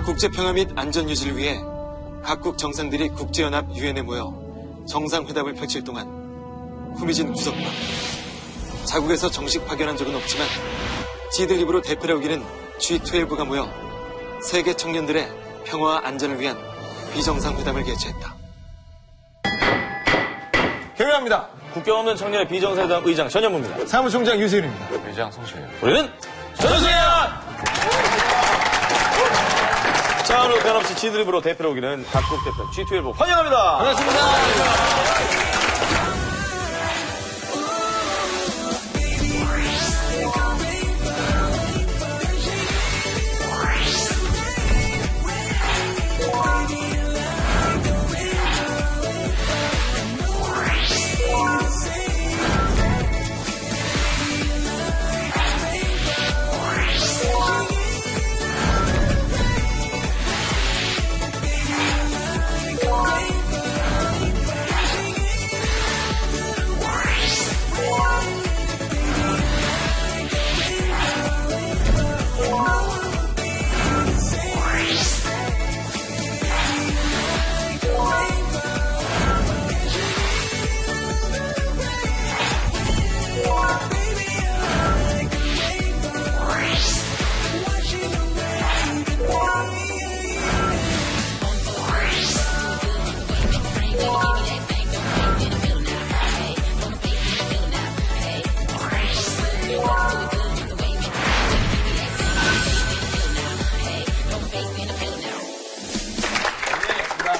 국제평화 및 안전유지를 위해 각국 정상들이 국제연합 유엔에 모여 정상회담을 펼칠 동안 후미진 부석과 자국에서 정식 파견한 적은 없지만 지들 입으로 대표를 우기는 G12가 모여 세계 청년들의 평화와 안전을 위한 비정상회담을 개최했다. 개회합니다. 국경 없는 청년의 비정상회담 의장 전현무입니다. 사무총장 유세윤입니다. 회장 송시현. 우리는 전수현! 자, 오늘 변함없이 지드립으로 대표를 오기는 각국 대표 G12 환영합니다. 반갑습니다.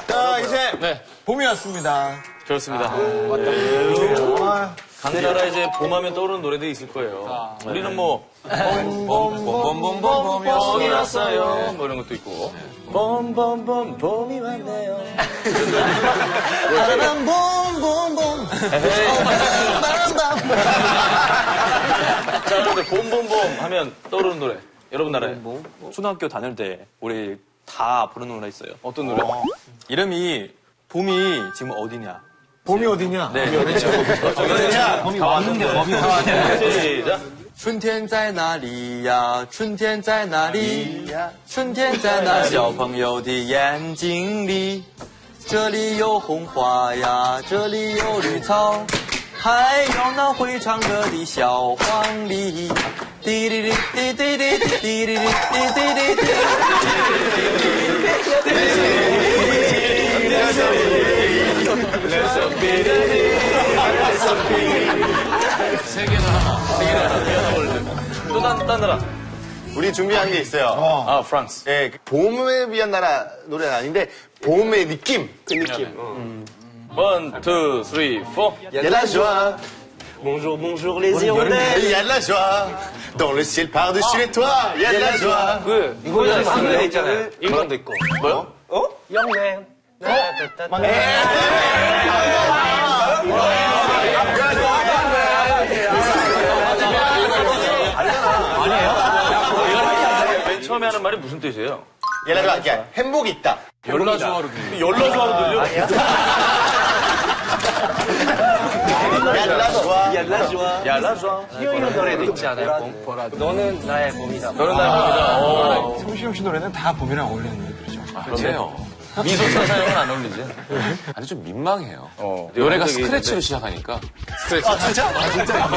자, 이제 네. 봄이 왔습니다. 그렇습니다. 각 나라 이제 봄하면 떠오르는 노래들이 있을 거예요. 우리는 뭐 봄이 왔어요. 뭐 이런 것도 있고 봄이 왔네요. 바람 봄봄봄. 자, 그런데 봄 하면 떠오르는 노래 여러분 나라에 초등학교 다닐 때 우리 다 부르는 노래 있어요. 어떤 노래? 이름이 봄이 지금 어디냐? 봄이 어디냐? 네, 그렇죠. 봄이 왔는데 봄이 왔는데. 시작. 春天在哪里呀？春天在哪里呀？春天在那小朋友的眼睛里，这里有红花呀，这里有绿草，还有那会唱歌的小黄鹂。滴哩哩滴滴哩滴滴哩哩滴滴哩滴。 또 딴 나라. 우리 준비한 게 있어요. 아, 프랑스. 예, 봄에 위한 나라 노래는 아닌데 봄의 느낌. 그 느낌. 원, 투, 쓰리, 포. Il y a la joie, Bonjour, bonjour les Irlandais. il y a de la joie. Dans le ciel par-dessus les toits, il y a de la joie. 이거 한글에 있잖아요. 일본도 있고. 뭐요? 영맹. 맨 처음에 하는 말이 무슨 뜻이에요? Il y a la joie. 그러니까 행복이 있다. 연라조화로 들려. 연라조화로 들려? Il y a de la joie. 연라조화. 이런 노래도 있지 않아요? 너는 나의 봄이다. 너는 나의 봄이다. 성시경 씨 노래는 다 봄이랑 어울리는 노래들이죠. 그래요. 미소찬 사용은 안 어울리지? 아니, 좀 민망해요. 근데 노래가 저기 스크래치로 시작하니까. 스크래치. 아, 진짜? 아, 진짜?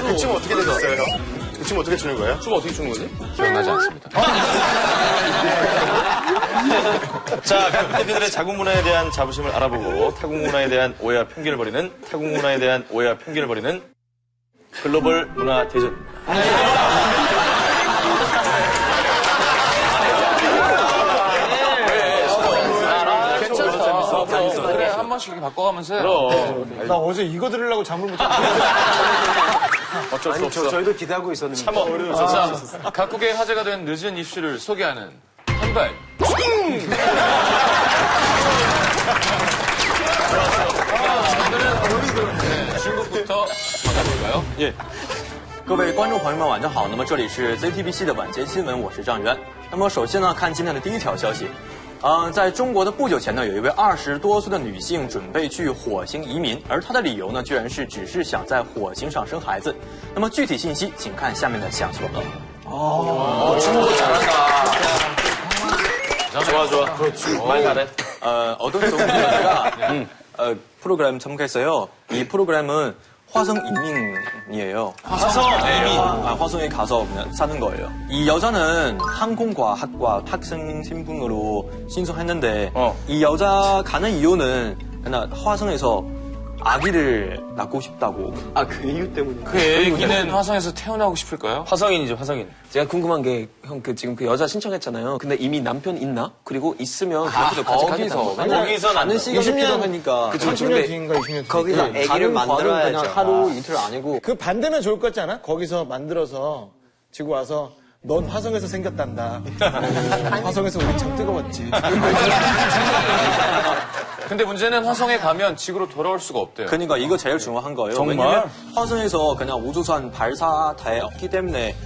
그 춤 어떻게 되셨어요? 그 춤 어떻게 추는 거예요? 춤 어떻게 추는 거지? 기억나지 않습니다. 자, 각 대표들의 자국 문화에 대한 자부심을 알아보고 타국 문화에 대한 오해와 편견을 버리는 타국 문화에 대한 오해와 편견을 버리는 글로벌 문화 대전. 그래, 한 번씩 이렇게 바꿔가면서 해요. 그럼 나 어제 이거 들으려고 잠을 못 잤어. 어쩔 수 없어. 저희도 기대하고 있었는데. 참어. 자, 각국의 화제가 된 늦은 이슈를 소개하는 한발. 오늘은 중국부터 만나볼까요? 예. 各位观众朋友们，晚上好。那么这里是 ZTBC 的晚间新闻，我是张源。那么首先呢，看今天的第一条消息。在中国的不久前呢，有一位20多岁的女性准备去火星移民，而她的理由呢，居然是只是想在火星上生孩子。那么具体信息，请看下面的详细报道。 중국어 잘한다. 좋아, 좋아. 말 잘해. 어떤 종류가 프로그램 참가했어요. 이 프로그램은 화성 이민이에요. 화성 이민. 화성에 가서 그냥 사는 거예요. 이 여자는 항공과학과 학생 신분으로 신청했는데 이 여자 가는 이유는 그냥 화성에서 아기를 낳고 싶다고. 그 이유 때문에. 그 애기는 화성에서 태어나고 싶을까요? 화성인이죠, 화성인. 제가 궁금한 게, 형, 지금 그 여자 신청했잖아요. 근데 이미 남편 있나? 그리고 있으면 그렇게도 같이 가겠다는 거예요. 거기서 가는 시간이 필요하니까. 그 30년 뒤인가 20년 뒤인가. 거기서 아기를 만들어야죠. 그냥 하루 이틀 아니고. 그 반대면 좋을 것 같지 않아? 거기서 만들어서 지구 와서 넌 화성에서 생겼단다. 화성에서 우리 참 뜨거웠지. 근데 문제는 화성에 가면 지구로 돌아올 수가 없대요. 그러니까 이거 제일 중요한 거예요. 정말? 왜냐면 화성에서 그냥 우주선 발사대 없기 때문에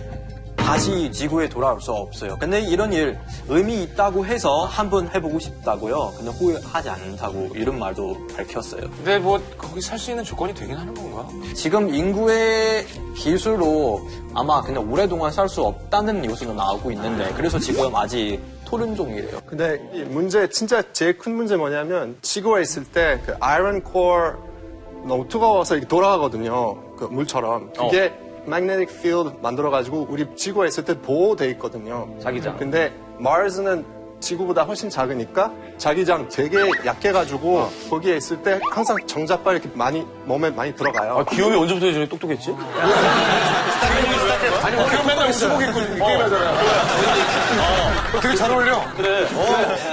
다시 지구에 돌아올 수 없어요. 근데 이런 일 의미 있다고 해서 한번 해보고 싶다고요. 근데 후회하지 않다고 이런 말도 밝혔어요. 근데 뭐 거기 살 수 있는 조건이 되긴 하는 건가? 지금 인구의 기술로 아마 그냥 오랫동안 살 수 없다는 요소는 나오고 있는데 그래서 지금 아직 토론 중이래요. 근데 이 문제 진짜 제일 큰 문제 뭐냐면 지구에 있을 때 그 아이런 코어 너무 뜨거워서 이렇게 돌아가거든요. 그 물처럼. 그게 magnetic field 만들어가지고 우리 지구에 있을 때 보호돼 있거든요. 자기장. 근데 마르스는 지구보다 훨씬 작으니까 자기장 되게 약해가지고 거기에 있을 때 항상 정자빨 이렇게 많이 몸에 많이 들어가요. 기업이 언제부터 저렇게 똑똑했지? 아니, 우리가 맨날 수복 입고 게임하잖아요. 되게 잘 어울려. 그래.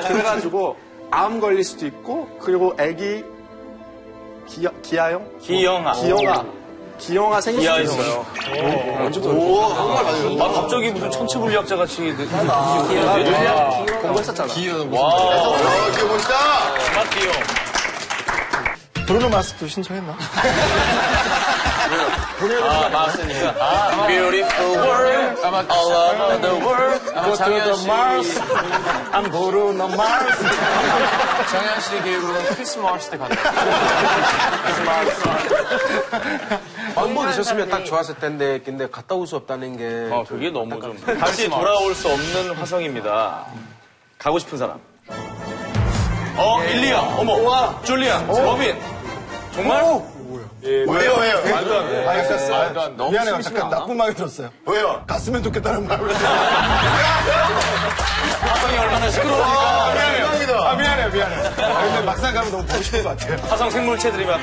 그래가지고 암 걸릴 수도 있고 그리고 애기 기형아 생길 수도 있어요. 갑자기 무슨 천체물리학자 같이. 공부했었잖아. 어, 이거 멋있다. 스마트 기용. 브루노 마스도 신청했나? 맞으니까. Beautiful world. All over the world. 장현 씨. Mars. I'm Bruno Mars. 장현 씨 계획으로는 크리스마스 때 간다. 한번 있었으면 딱 좋았을 텐데, 근데 갔다 올 수 없다는 게. 그게 너무 좀. 다시 돌아올 수 없는 화성입니다. 가고 싶은 사람. 일리야. 어머. 줄리아. 로빈. 정말? 왜요? 말도 안 돼. 말도 안 돼. 미안해요. 잠깐 나쁜 마음이 들었어요. 왜요? 갔으면 좋겠다는 마음을. 화성이 얼마나 시끄러우니까. 미안해. 근데 막상 가면 너무 보고 싶은 것 같아요. 화성 생물체들이 막.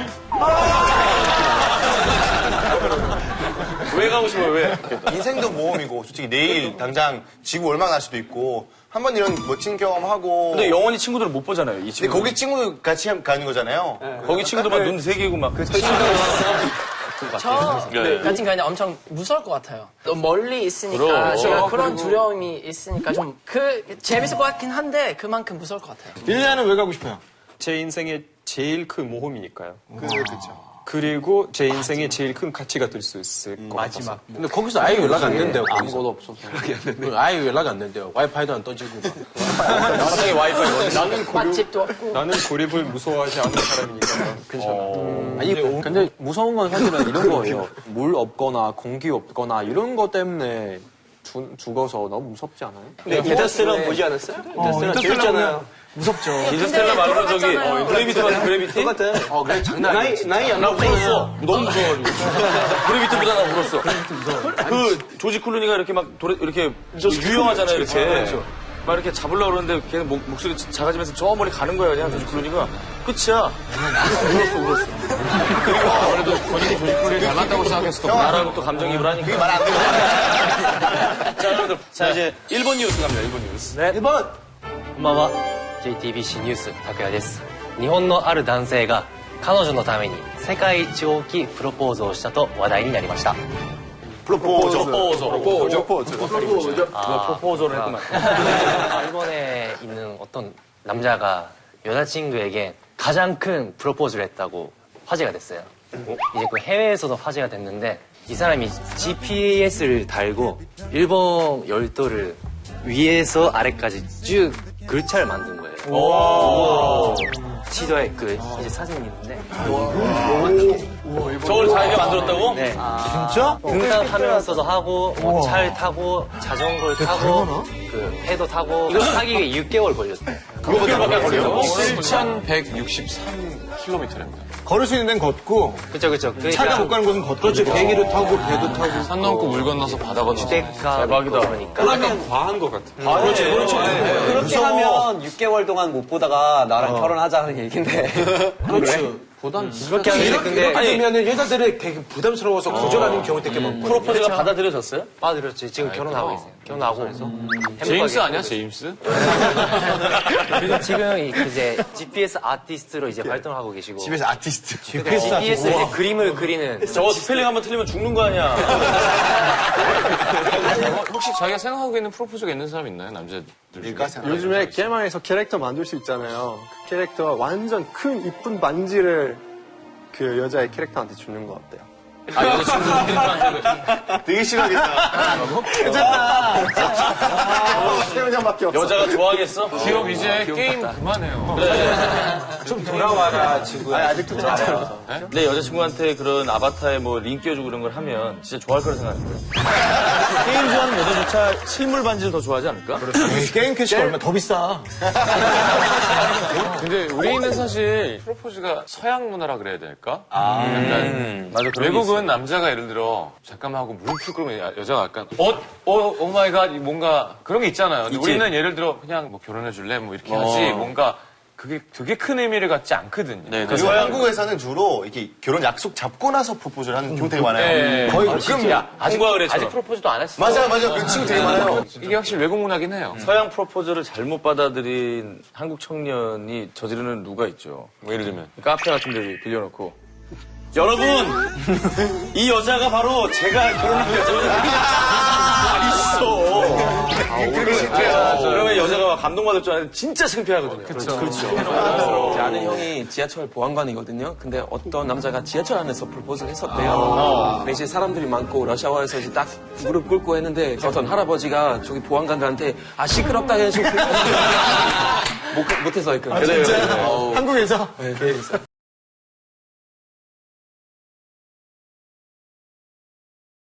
왜 가고 싶어요, 왜? 인생도 모험이고 솔직히 내일 당장 지구 얼마 날 수도 있고 한번 이런 멋진 경험하고 근데 영원히 친구들을 못 보잖아요, 이 근데 친구. 거기 친구 같이 가는 거잖아요. 거기 친구들 막 눈 세 개고 막. 저 같은 경우에는 엄청 무서울 것 같아요. 너무 멀리 있으니까 제가 그런 두려움이 있으니까 좀 재밌을 것 같긴 한데 그만큼 무서울 것 같아요. 릴리아는 왜 가고 싶어요? 제 인생의 제일 큰 모험이니까요. 그렇죠. 그리고 제 인생의 제일 큰 가치가 될 수 있을 것 같아서. 근데 거기서 아예 연락 안 된대요. 아무것도 없어서. 아예 연락 안 된대요. 와이파이도 안 떠지고. 화성에 와이파이 나는 맛집도 없고. 나는 고립을 무서워하지 않는 사람이니까 괜찮아. 아니 근데 무서운 건 사실은 이런 거예요. 물 없거나 공기 없거나 이런 거 때문에 죽어서 너무 무섭지 않아요? 인터스텔라 보지 않았어요? 인터스텔라 재밌잖아요. 무섭죠. 인터스텔라 말고 저기 그래비티 같은 그래비티? 그래, 장난 아니야. 나이 안 울었어. 너무 무서워가지고. 그래비티보다 나 울었어. 그 조지 클루니가 이렇게 막 이렇게 유영하잖아요, 이렇게. 막 이렇게 잡으려고 그러는데 걔는 목소리 작아지면서 저 멀리 가는 거야, 그냥 조지 클루니가. 끝이야. 울었어. 그리고 아무래도 본인이 조지 클루니 닮았다고 생각했을 거고. 나라고 또 감정이입을 하니까. 그게 말 안 되는 자, 여러분들. 자, 이제 일본 뉴스 갑니다, 일본 뉴스. 네, 1번. こんばんは JTBC ニュース拓也です。日本のある男性が彼女のために世界一大きいプロポーズをしたと話題になりました。 프로포즈를 했구만. 일본에 있는 어떤 남자가 여자친구에게 가장 큰 프로포즈를 했다고 화제가 됐어요. 이제 그 해외에서도 화제가 됐는데 이 사람이 GPS를 달고 일본 열도를 위에서 아래까지 쭉 글자를 만든 거예요. 지도에 그 이제 사진이 있는데 저걸 자기가 만들었다고? 네. 진짜? 등산하면서도 하고 뭐 차를 타고 자전거를 타고 그 배도 타고 이거 타기에 6개월 걸렸어요. 그거밖에 안 걸려? 7,163km랍니다. 걸을 수 있는 데는 걷고 그쵸. 차가 못 가는 곳은 걷고 그렇죠. 비행기를 타고 배도 타고 산 넘고 물 건너서 바다 건너서. 대박이다. 그러니까 약간 과한 것 같아. 그렇지. 그렇게 하면 6개월 동안 못 보다가 나랑 결혼하자는 얘긴데. 그렇죠. 그렇게 하는데 근데 되면은 여자들이 되게 부담스러워서 거절하는 경우 되게 많고. 프로포즈가 받아들여졌어요? 빠들었지. 지금 결혼하고 있어요. 결혼하고 제임스 아니야, 제임스? 그리고 지금 이제 GPS 아티스트로 이제 활동하고 계시고 집에서 아티스트. GPS에 이제 그림을 그리는 저거 스펠링 한번 틀리면 죽는 거 아니야. 혹시 자기가 생각하고 있는 프로포즈가 있는 사람 있나요, 남자들 중에? 요즘에 게임에서 캐릭터 만들 수 있잖아요. 그 캐릭터 완전 큰 이쁜 반지를 그 여자의 캐릭터한테 주는 거 어때요? 아, 여자친구 되게 싫어하겠다. 세훈장밖에 없어. 여자가 좋아하겠어? 기업 이제 게임 그만해요. 좀 돌아와라, 지금. 아직도 괜찮아요. 내 여자친구한테 그런 아바타에 뭐 링 끼워주고 그런 걸 하면 진짜 좋아할 거라 생각해요. 게임 좋아하는 여자조차 실물 반지를 더 좋아하지 않을까? 게임 캐시가 얼마 더 비싸. 근데 우리는 사실 프로포즈가 서양 문화라 그래야 될까? 약간 맞아, 그런 외국은 남자가 예를 들어 잠깐만 하고 무릎 꿇으면 여자가 약간 오 마이 갓 뭔가 그런 게 있잖아요. 근데 있지. 우리는 예를 들어 그냥 뭐 결혼해 줄래 뭐 이렇게 하지 뭔가 그게 되게 큰 의미를 갖지 않거든요. 그리고 한국에서는 주로 이렇게 결혼 약속 잡고 나서 프로포즈를 하는 경우 되게 많아요. 네. 거의 그럼 홍보가 그랬죠. 아직 프로포즈도 안 했어. 맞아. 그 친구 되게 많아요. 이게 확실히 외국 문화긴 해요. 서양 프로포즈를 잘못 받아들인 한국 청년이 저지르는 누가 있죠. 뭐 예를 들면 카페 같은 데 빌려놓고 여러분 이 여자가 바로 제가 결혼한 여자입니다. 있어. 그러면 여자가 감동받을 줄 알았는데 진짜 창피하거든요. 제 아는 형이 지하철 보안관이거든요. 근데 어떤 남자가 지하철 안에서 프로포즈를 했었대요. 근데 이제 사람들이 많고 러시아워에서 이제 딱 무릎 꿇고 했는데 어떤 할아버지가 저기 보안관들한테 시끄럽다 해서 못해서 했거든요. 한국에서? 네, 그래서.